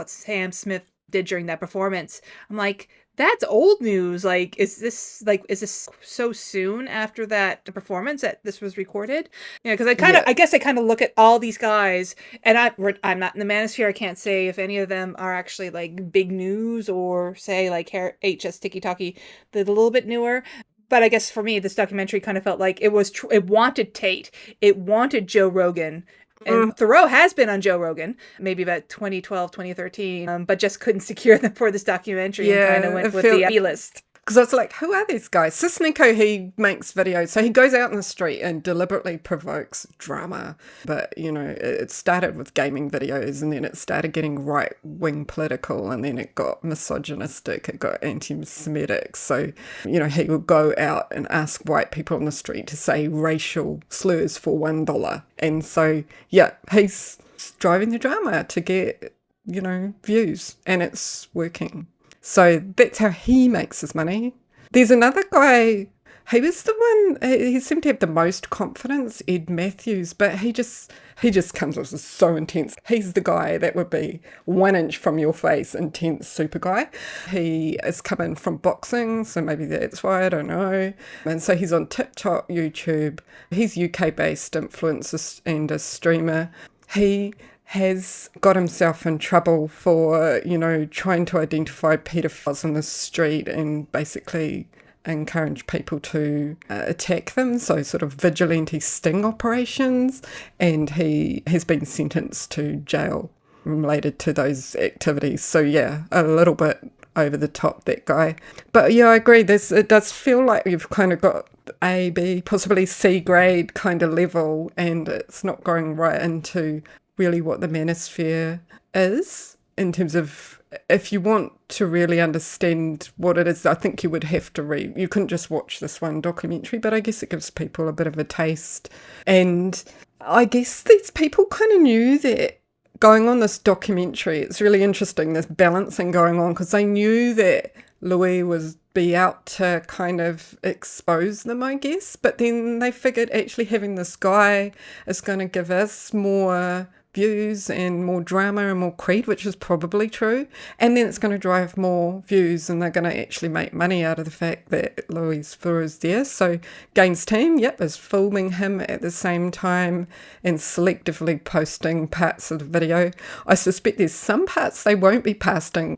Sam Smith did during that performance. I'm like, that's old news. Like, is this so soon after that performance that this was recorded? Because I guess I kind of look at all these guys, and I'm not in the Manosphere. I can't say if any of them are actually like big news or say like HS Tiki Taki, they're a little bit newer. But I guess for me, this documentary kind of felt like it wanted Tate, it wanted Joe Rogan. And Theroux has been on Joe Rogan, maybe about 2012, 2013, but just couldn't secure them for this documentary and kind of went with the A-list. Because I was like, who are these guys? So Sneeko, he makes videos. So he goes out in the street and deliberately provokes drama. But, it started with gaming videos, and then it started getting right-wing political, and then it got misogynistic, it got anti-Semitic. So, he would go out and ask white people on the street to say racial slurs for $1. And so, he's driving the drama to get, views, and it's working. So that's how he makes his money. There's another guy, he was the one, he seemed to have the most confidence, Ed Matthews, but he just comes off as so intense. He's the guy that would be 1 inch from your face, intense super guy. He is coming from boxing, so maybe that's why, I don't know. And so he's on TikTok, YouTube. He's UK-based influencer and a streamer. He has got himself in trouble for, trying to identify paedophiles on the street and basically encourage people to attack them, so sort of vigilante sting operations, and he has been sentenced to jail related to those activities. So a little bit over the top, that guy. But I agree, it does feel like you've kind of got A, B, possibly C grade kind of level, and it's not going right into really what the Manosphere is, in terms of, if you want to really understand what it is, I think you would have to read. You couldn't just watch this one documentary, but I guess it gives people a bit of a taste. And I guess these people kind of knew that going on this documentary, it's really interesting, this balancing going on, because they knew that Louis was be out to kind of expose them, I guess. But then they figured actually having this guy is going to give us more views and more drama and more creed, which is probably true, and then it's going to drive more views, and they're going to actually make money out of the fact that Louis Theroux is there. So Gaines' team, is filming him at the same time and selectively posting parts of the video. I suspect there's some parts they won't be posting,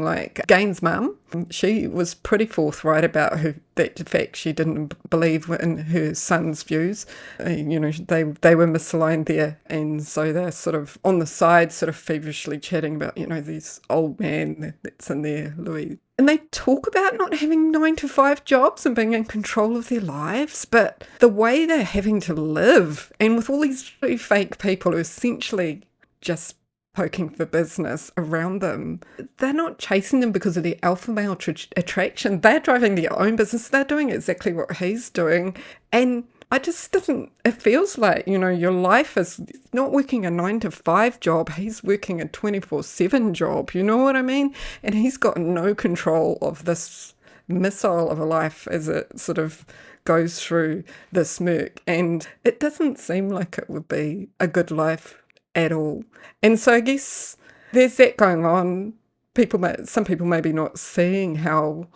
like Gaines' mum. She was pretty forthright about the fact she didn't believe in her son's views. They were misaligned there, and so they're sort of on the side, sort of feverishly chatting about, this old man that's in there, Louis And they talk about not having 9-to-5 jobs and being in control of their lives, but the way they're having to live, and with all these really fake people who are essentially just poking for business around them, they're not chasing them because of their alpha male attraction. They're driving their own business. They're doing exactly what he's doing. And I just doesn't, it feels like, your life is not working a 9-to-5 job. He's working a 24/7 job. You know what I mean? And he's got no control of this missile of a life as it sort of goes through this murk. And it doesn't seem like it would be a good life at all. And so I guess there's that going on. Some people may be not seeing how,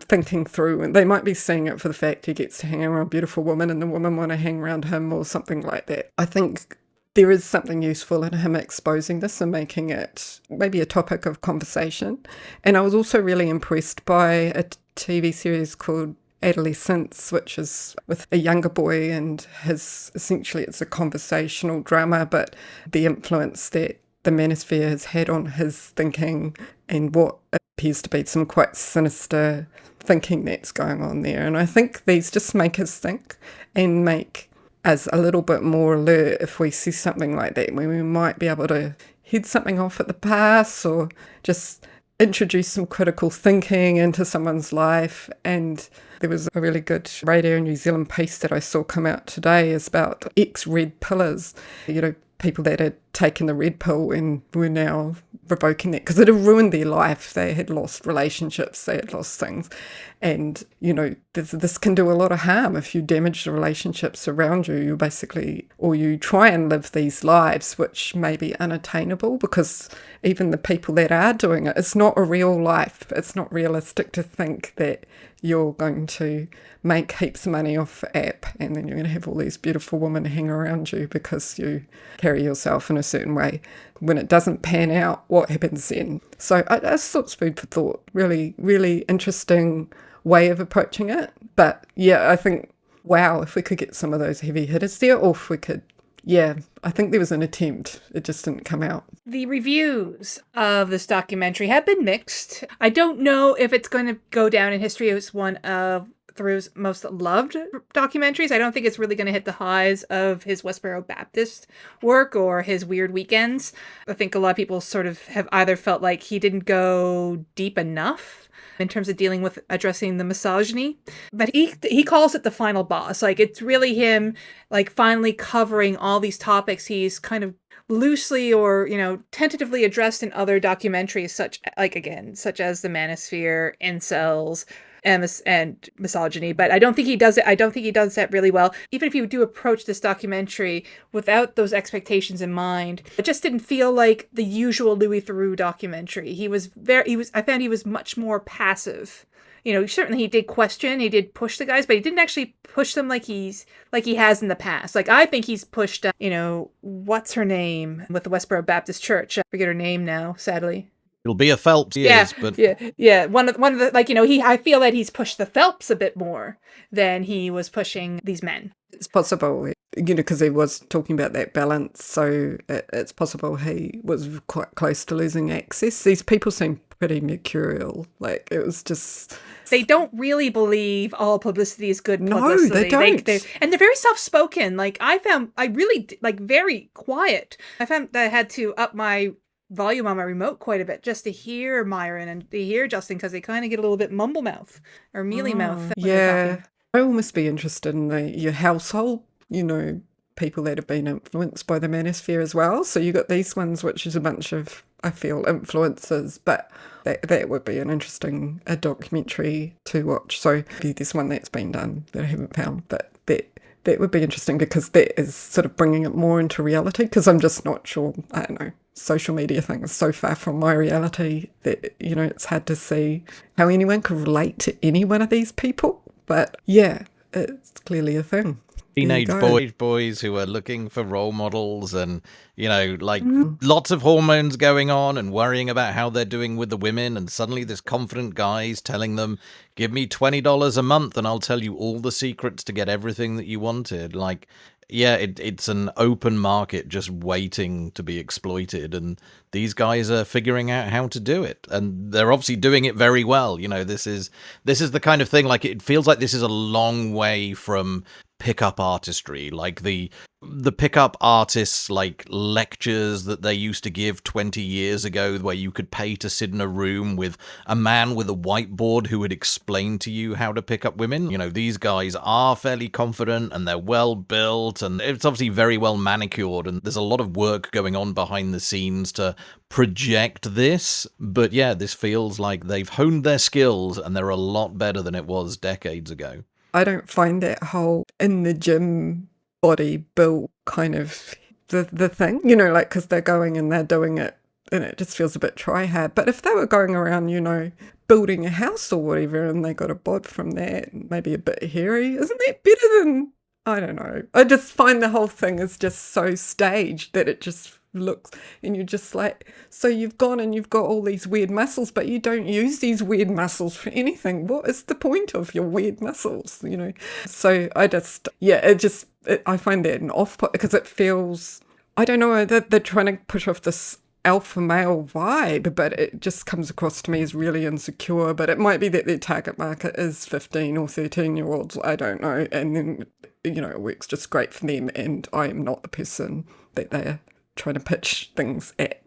thinking through, and they might be seeing it for the fact he gets to hang around beautiful women and the women want to hang around him or something like that. I think there is something useful in him exposing this and making it maybe a topic of conversation. And I was also really impressed by a TV series called Adolescence, which is with a younger boy, and essentially it's a conversational drama, but the influence that the Manosphere has had on his thinking and what appears to be some quite sinister thinking that's going on there. And I think these just make us think and make us a little bit more alert if we see something like that, where we might be able to head something off at the pass or just introduce some critical thinking into someone's life. And there was a really good Radio New Zealand piece that I saw come out today is about ex-red pillars, people that had taken the red pill and were now revoking that because it had ruined their life. They had lost relationships, they had lost things. And, this can do a lot of harm if you damage the relationships around you. Or you try and live these lives which may be unattainable, because even the people that are doing it, it's not a real life. It's not realistic to think that you're going to make heaps of money off the app and then you're going to have all these beautiful women hang around you because you carry yourself in a certain way. When it doesn't pan out, what happens then? So I just thought it's food for thought. Really, really interesting way of approaching it. But yeah, I think, wow, if we could get some of those heavy hitters there, or if we could, I think there was an attempt. It just didn't come out. The reviews of this documentary have been mixed. I don't know if it's going to go down in history as one of Theroux's most loved documentaries. I don't think it's really going to hit the highs of his Westboro Baptist work or his Weird Weekends. I think a lot of people sort of have either felt like he didn't go deep enough in terms of dealing with addressing the misogyny. But he calls it the final boss. Like, it's really him, like, finally covering all these topics he's kind of loosely or, tentatively addressed in other documentaries, such as the Manosphere, incels, and misogyny. But I don't think he does it. I don't think he does that really well. Even if you do approach this documentary without those expectations in mind, it just didn't feel like the usual Louis Theroux documentary. I found he was much more passive. Certainly he did question, he did push the guys, but he didn't actually push them like he has in the past. Like, I think he's pushed, what's her name with the Westboro Baptist Church? I forget her name now, sadly. It'll be a Phelps, yes, but yeah. One of the I feel that he's pushed the Phelps a bit more than he was pushing these men. It's possible, because he was talking about that balance. So it's possible he was quite close to losing access. These people seem pretty mercurial. Like, it was just, they don't really believe all publicity is good publicity. No, they don't. And they're very soft-spoken. Like, I really very quiet. I found that I had to up my volume on my remote quite a bit just to hear Myron and to hear Justin, because they kind of get a little bit mumble mouth or mealy mouth. Yeah, I almost be interested in your household, people that have been influenced by the Manosphere as well. So you got these ones, which is a bunch of, I feel, influences, but that would be an interesting documentary to watch. So there's one that's been done that I haven't found, but that would be interesting, because that is sort of bringing it more into reality, because I'm just not sure, I don't know, social media thing is so far from my reality that, it's hard to see how anyone could relate to any one of these people. But yeah, it's clearly a thing. Teenage boys who are looking for role models and, lots of hormones going on and worrying about how they're doing with the women. And suddenly this confident guy's telling them, give me $20 a month and I'll tell you all the secrets to get everything that you wanted. Like, yeah, it's an open market just waiting to be exploited, and these guys are figuring out how to do it, and they're obviously doing it very well. You know, this is the kind of thing, like, it feels like this is a long way from pickup artistry, like the pickup artists like lectures that they used to give 20 years ago, where you could pay to sit in a room with a man with a whiteboard who would explain to you how to pick up women. You know, these guys are fairly confident and they're well built, and it's obviously very well manicured, and there's a lot of work going on behind the scenes to project this. But yeah, this feels like they've honed their skills and they're a lot better than it was decades ago. I don't find that whole in the gym body built kind of the thing, you know, like, because they're going and they're doing it and it just feels a bit try hard. But if they were going around, you know, building a house or whatever, and they got a bod from that, maybe a bit hairy, isn't that better than, I don't know. I just find the whole thing is just so staged that it just looks, and you're just like, so you've gone and you've got all these weird muscles, but you don't use these weird muscles for anything. What is the point of your weird muscles, you know? So I just, yeah, I find that an off put, because it feels, I don't know, that they're trying to push off this alpha male vibe, but it just comes across to me as really insecure. But it might be that their target market is 15 or 13-year-olds, I don't know, and then, you know, it works just great for them, and I am not the person that they're trying to pitch things at.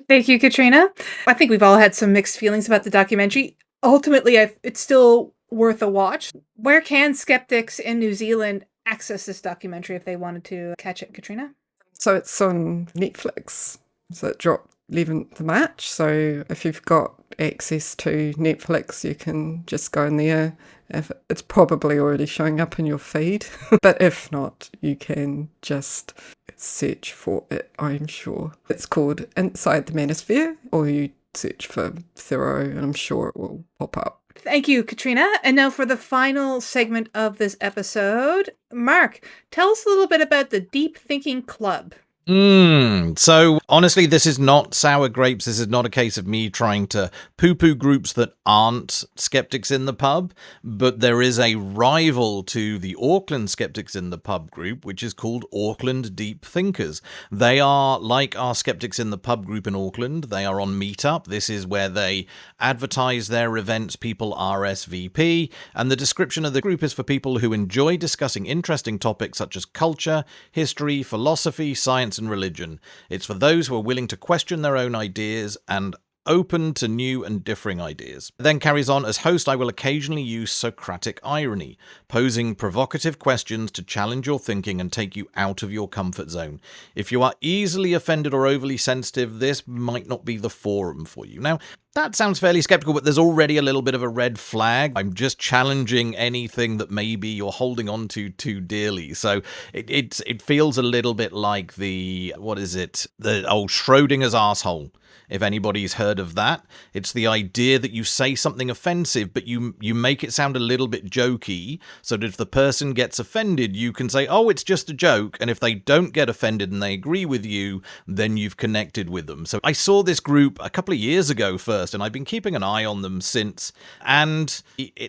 Thank you, Katrina. I think we've all had some mixed feelings about the documentary. Ultimately, it's still worth a watch. Where can skeptics in New Zealand access this documentary if they wanted to catch it, Katrina? So it's on Netflix. So it dropped 11th of March. So if you've got access to Netflix, you can just go in there. If it's probably already showing up in your feed. But if not, you can just search for it, I'm sure. It's called Inside the Manosphere, or you search for Theroux and I'm sure it will pop up. Thank you, Katrina. And now for the final segment of this episode, Mark, tell us a little bit about the Deep Thinking Club. So honestly, this is not sour grapes. This is not a case of me trying to poo-poo groups that aren't skeptics in the pub, but there is a rival to the Auckland Skeptics in the Pub group, which is called Auckland Deep Thinkers. They are like our Skeptics in the Pub group in Auckland. They are on Meetup. This is where they advertise their events, people RSVP, and the description of the group is for people who enjoy discussing interesting topics such as culture, history, philosophy, science, and religion. It's for those who are willing to question their own ideas and open to new and differing ideas. It then carries on, as host, I will occasionally use Socratic irony, posing provocative questions to challenge your thinking and take you out of your comfort zone. If you are easily offended or overly sensitive, this might not be the forum for you. Now, that sounds fairly skeptical, but there's already a little bit of a red flag. I'm just challenging anything that maybe you're holding on to too dearly. So it feels a little bit like the old Schrodinger's asshole. If anybody's heard of that, it's the idea that you say something offensive, but you make it sound a little bit jokey, so that if the person gets offended, you can say, oh, it's just a joke. And if they don't get offended and they agree with you, then you've connected with them. So I saw this group a couple of years ago first, and I've been keeping an eye on them since. And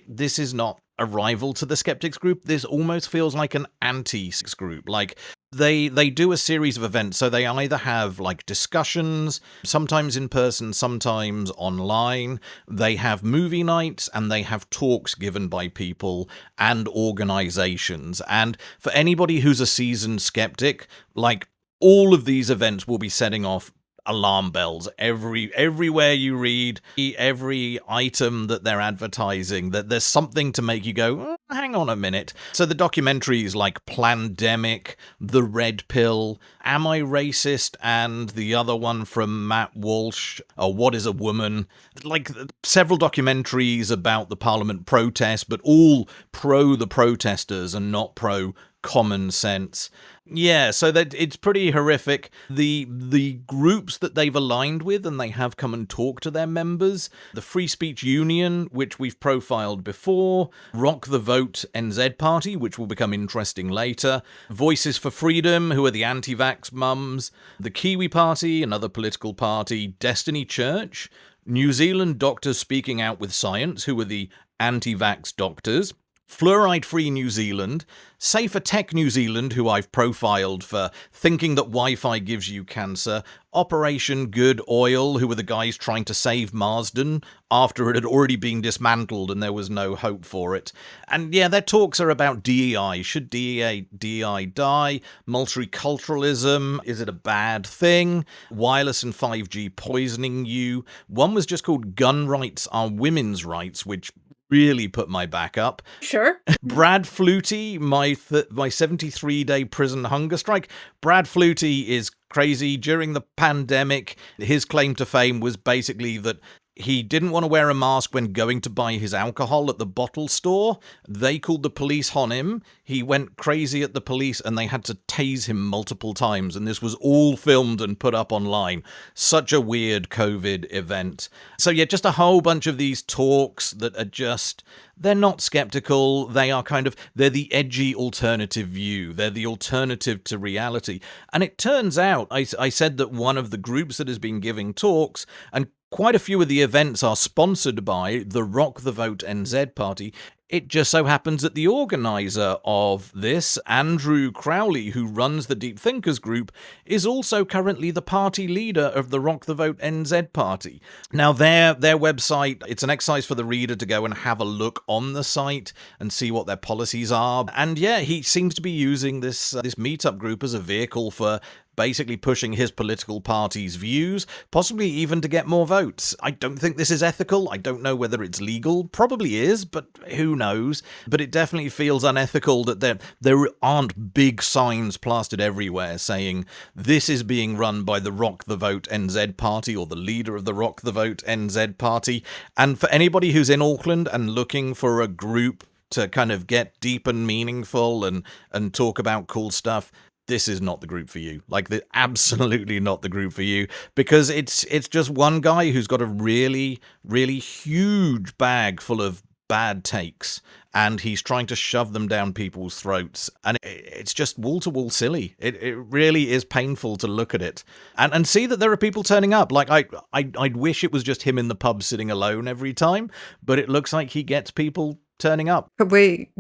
this is not a rival to the Skeptics group. This almost feels like an anti-skeptics group. Like, they do a series of events, so they either have like discussions, sometimes in person, sometimes online. They have movie nights and they have talks given by people and organizations. And for anybody who's a seasoned skeptic, like, all of these events will be setting off alarm bells everywhere you read, every item that they're advertising, that there's something to make you go, oh, hang on a minute. So the documentaries like Plandemic, The Red Pill, Am I Racist, and the other one from Matt Walsh, What is a Woman, like several documentaries about the Parliament protest, but all pro the protesters and not pro common sense. Yeah, so that it's pretty horrific. The groups that they've aligned with, and they have come and talked to their members, the Free Speech Union, which we've profiled before, Rock the Vote NZ Party, which will become interesting later, Voices for Freedom, who are the anti-vax mums, the Kiwi Party, another political party, Destiny Church, New Zealand Doctors Speaking Out with Science, who are the anti-vax doctors, Fluoride-Free New Zealand, Safer Tech New Zealand, who I've profiled for thinking that Wi-Fi gives you cancer, Operation Good Oil, who were the guys trying to save Marsden after it had already been dismantled and there was no hope for it. And yeah, their talks are about DEI. Should DEI die? Multiculturalism, is it a bad thing? Wireless and 5G poisoning you. One was just called Gun Rights Are Women's Rights, which really put my back up. Sure. Brad Flutie, my 73-day prison hunger strike. Brad Flutie is crazy. During the pandemic, his claim to fame was basically that he didn't want to wear a mask when going to buy his alcohol at the bottle store. They called the police on him. He went crazy at the police and they had to tase him multiple times. And this was all filmed and put up online. Such a weird COVID event. So yeah, just a whole bunch of these talks that are just... They're not skeptical. They're the edgy alternative view. They're the alternative to reality. And it turns out, I said that one of the groups that has been giving talks, and quite a few of the events are sponsored by the Rock the Vote NZ party. It just so happens that the organizer of this, Andrew Crowley, who runs the Deep Thinkers group, is also currently the party leader of the Rock the Vote NZ party. Now, their website, it's an exercise for the reader to go and have a look on the site and see what their policies are. And yeah, he seems to be using this meetup group as a vehicle for basically pushing his political party's views, possibly even to get more votes. I don't think this is ethical. I don't know whether it's legal. Probably is, but who knows? But it definitely feels unethical that there aren't big signs plastered everywhere saying this is being run by the Rock the Vote NZ party or the leader of the Rock the Vote NZ party. And for anybody who's in Auckland and looking for a group to kind of get deep and meaningful and talk about cool stuff, this is not the group for you. Absolutely not the group for you, because it's just one guy who's got a really, really huge bag full of bad takes, and he's trying to shove them down people's throats, and it's just wall-to-wall silly. It really is painful to look at it and see that there are people turning up. I'd wish it was just him in the pub sitting alone every time, but it looks like he gets people turning up. Could we,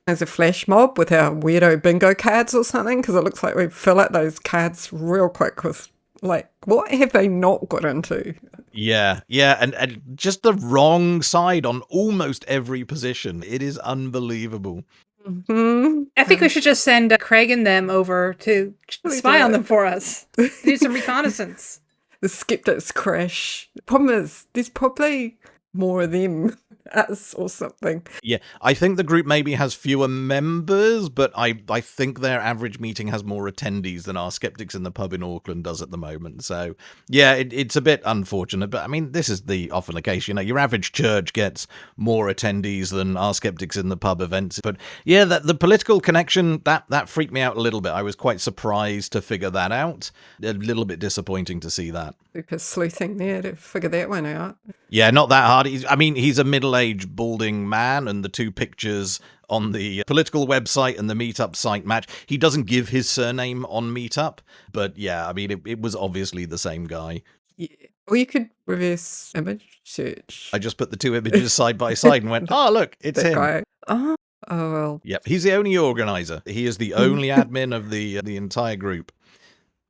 as a flash mob with our weirdo bingo cards or something? Because it looks like we fill out those cards real quick with, what have they not got into? Yeah, and just the wrong side on almost every position. It is unbelievable. Mm-hmm. I think we should just send Craig and them over to spy on them for us. Do some reconnaissance. The skeptics crash. The problem is, there's probably more of them, us or something. Yeah, I think the group maybe has fewer members, but I think their average meeting has more attendees than our Skeptics in the Pub in Auckland does at the moment. So yeah, it's a bit unfortunate, but I mean, this is often the case. Your average church gets more attendees than our Skeptics in the Pub events. But yeah, the political connection, that freaked me out a little bit. I was quite surprised to figure that out. A little bit disappointing to see that. Super sleuthing there to figure that one out. Yeah, not that hard. He's a middle-aged, balding man, and the two pictures on the political website and the Meetup site match. He doesn't give his surname on Meetup, but yeah, it was obviously the same guy. Yeah. Or you could reverse image search. I just put the two images side by side and went, oh, look, it's that him. guy. Oh well. Yep, he's the only organizer. He is the only admin of the entire group.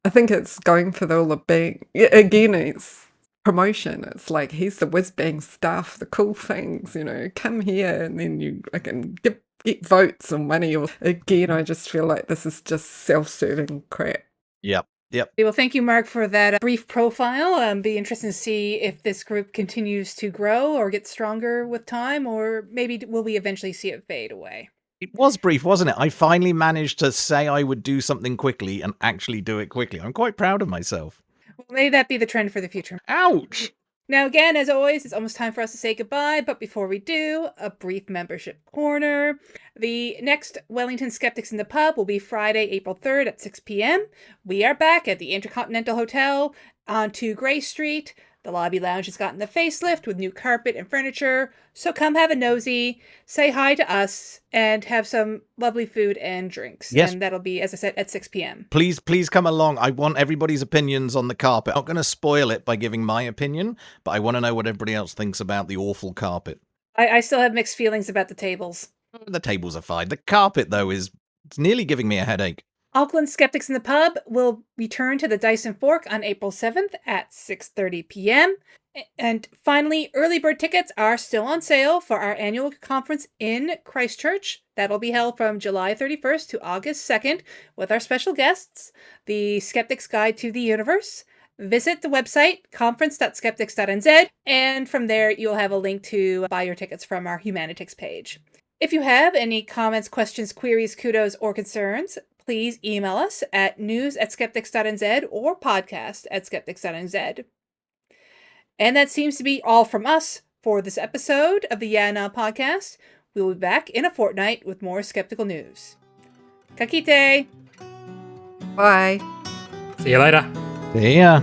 I think it's going for all the big... Again, it's promotion. It's like, here's the whiz-bang stuff, the cool things, come here, and then you can get votes and money. Or again, I just feel like this is just self-serving crap. Yep. Well, thank you, Mark, for that brief profile. Be interesting to see if this group continues to grow or get stronger with time, or maybe will we eventually see it fade away? It was brief, wasn't it? I finally managed to say I would do something quickly and actually do it quickly. I'm quite proud of myself. Well, may that be the trend for the future. Ouch! Now, again, as always, it's almost time for us to say goodbye. But before we do, a brief membership corner. The next Wellington Skeptics in the Pub will be Friday, April 3rd at 6 p.m. We are back at the Intercontinental Hotel on 2 Gray Street. The lobby lounge has gotten the facelift with new carpet and furniture, so come have a nosy, say hi to us, and have some lovely food and drinks. Yes. And that'll be, as I said, at 6 p.m. Please come along. I want everybody's opinions on the carpet. I'm not going to spoil it by giving my opinion, but I want to know what everybody else thinks about the awful carpet. I still have mixed feelings about the tables. The tables are fine. The carpet, though, it's nearly giving me a headache. Auckland Skeptics in the Pub will return to the Dice and Fork on April 7th at 6:30 p.m. And finally, early bird tickets are still on sale for our annual conference in Christchurch. That'll be held from July 31st to August 2nd with our special guests, the Skeptics Guide to the Universe. Visit the website, conference.skeptics.nz, and from there you'll have a link to buy your tickets from our Humanitics page. If you have any comments, questions, queries, kudos, or concerns, please email us at news@skeptics.nz or podcast@skeptics.nz. And that seems to be all from us for this episode of the Yeah Nah podcast. We'll be back in a fortnight with more skeptical news. Ka kite! Bye. See you later. Yeah.